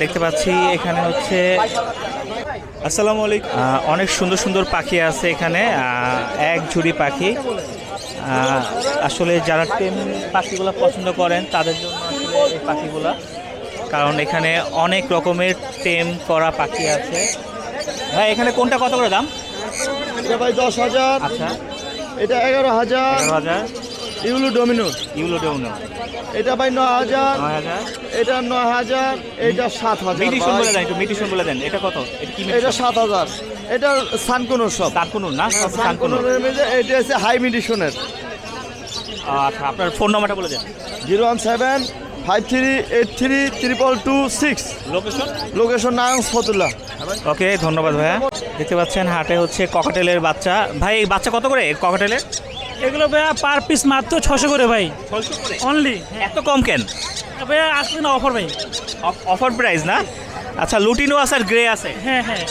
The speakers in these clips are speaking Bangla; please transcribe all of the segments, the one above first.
দেখতে পাচ্ছি এখানে হচ্ছে আসসালামু আলাইকুম। অনেক সুন্দর সুন্দর পাখি আছে এখানে, এক ঝুড়ি পাখি। আসলে যারা টেম পাখিগুলো পছন্দ করেন তাদের জন্য আসলে এই পাখিগুলা, কারণ এখানে অনেক রকমের টেম করা পাখি আছে। ভাই এখানে কোনটা কত করে দাম? এটা ভাই 10,000। আচ্ছা, এটা 11,000। 11,000। Yellow Domino. এটা ভাই 9,000। 9,000। এটা 9,000। এটা 7,000। মিটিশন বলে দেন, একটু মিটিশন বলে দেন। এটা কত? এটা কি? এটা 7,000। এটা সানকুনুর সব। সানকুনুর না? সানকুনুর। এটা হচ্ছে হাই মিডিশনের। আচ্ছা, আপনার ফোন নাম্বারটা বলে দেন। 01753832226। লোকেশন? লোকেশন নারায়ণ ফতুল্লা। ওকে, ধন্যবাদ ভাইয়া। দেখতে পাচ্ছেন হাটে হচ্ছে ককাটেলের বাচ্চা। ভাই এই বাচ্চা কত করে ককাটেলের? এগুলো ভাইয়া পার পিস মাত্র 600 করে ভাই, 600 করে অনলি। এত কম কেন ভাইয়া আসলে না অফার ভাই। অফার প্রাইস না? আচ্ছা, লুটিনো আছে আর গ্রে আছে। হ্যাঁ হ্যাঁ,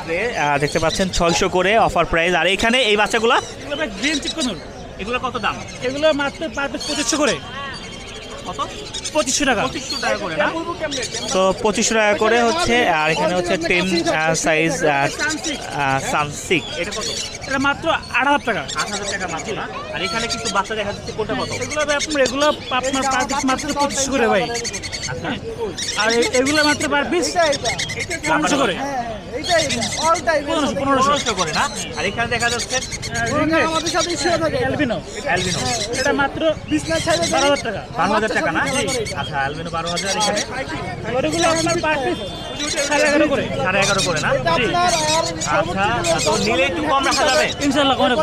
গ্রে দেখতে পাচ্ছেন 600 করে অফার প্রাইস। আর এখানে এই বাচ্চাগুলো এগুলো ভাই গ্রিন চিকনুর। এগুলো কত দাম? এগুলো মাত্র পার পিস 2500 করে। কত? 2500 টাকা। 2500 টাকা করে না? তো 2500 টাকা করে হচ্ছে। আর এখানে হচ্ছে 10 সাইজ সানসিক। এটা কত? এটা মাত্র 8,000 টাকা। 8,000 টাকা মাত্র না? আর এখানে কিছু বাচ্চা দেখা যাচ্ছে, কোনটা কত? এগুলো ভাই আপনার পার পিস মাত্র 2500 করে ভাই। আচ্ছা, আর এগুলো মাত্র পার পিস 500 করে। 1500 করে না? আর এখানে দেখা যাচ্ছে আমাদের সাথে ইস্যু থাকে অ্যালবিনো। অ্যালবিনো। এটা মাত্র 12,000 টাকা। 12,000 টাকা না? আচ্ছা, অ্যালবিনো 12,000। এখানে ওগুলো আপনার পার পিস 11,500 করে। 11,500 করে না? আচ্ছা, তো নিলে একটু কম রাখা যাবে ইনশাআল্লাহ করে দেব।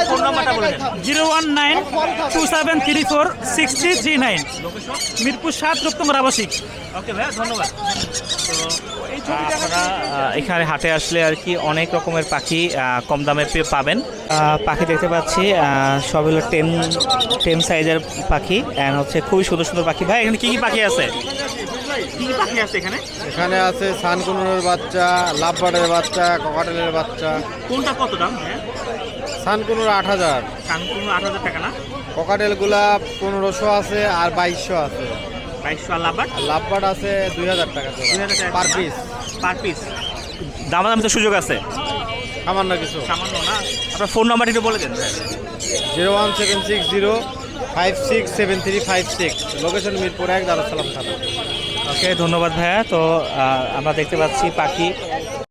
ফোন নাম্বারটা বলে দেন। 01927346339। মিরপুর 7 রূপতঙ্গর আবাসিক। ওকে ভাইয়া, ধন্যবাদ। তো আপনারা এখানে হাটে আসলে আর কি অনেক রকমের পাখি কম দামে পাবেন। পাখি দেখতে পাচ্ছি সব হলো টেম সাইজের পাখি, অ্যান্ড হচ্ছে খুবই সুন্দর সুন্দর পাখি। ভাই এখানে কি কি পাখি আছে? কি কি পাখি আছে এখানে? এখানে আছে সানকুনুরের বাচ্চা, লাভবার্ডের বাচ্চা, ককাটেলের বাচ্চা। কোনটা কত দাম? হ্যাঁ, সানকুনুর 8,000। কানকুন 8,000 টাকা না? ককাটেলগুলা 1,500 আছে আর 2,200 আছে। 2,200। আর লাভবার্ড? লাভবার্ড আছে 2,000 টাকা 2,000 টাকা পার পিস। Per piece. দামাদামি তো সুযোগ আছে সামান্য কিছু। সামান্য না? আপনার ফোন নাম্বার একটু বলে দেন। 01760567356। লোকেশন মিরপুর 1, দারুস সালাম থানা। ওকে, ধন্যবাদ ভাইয়া। তো আমরা দেখতে পাচ্ছি পাখি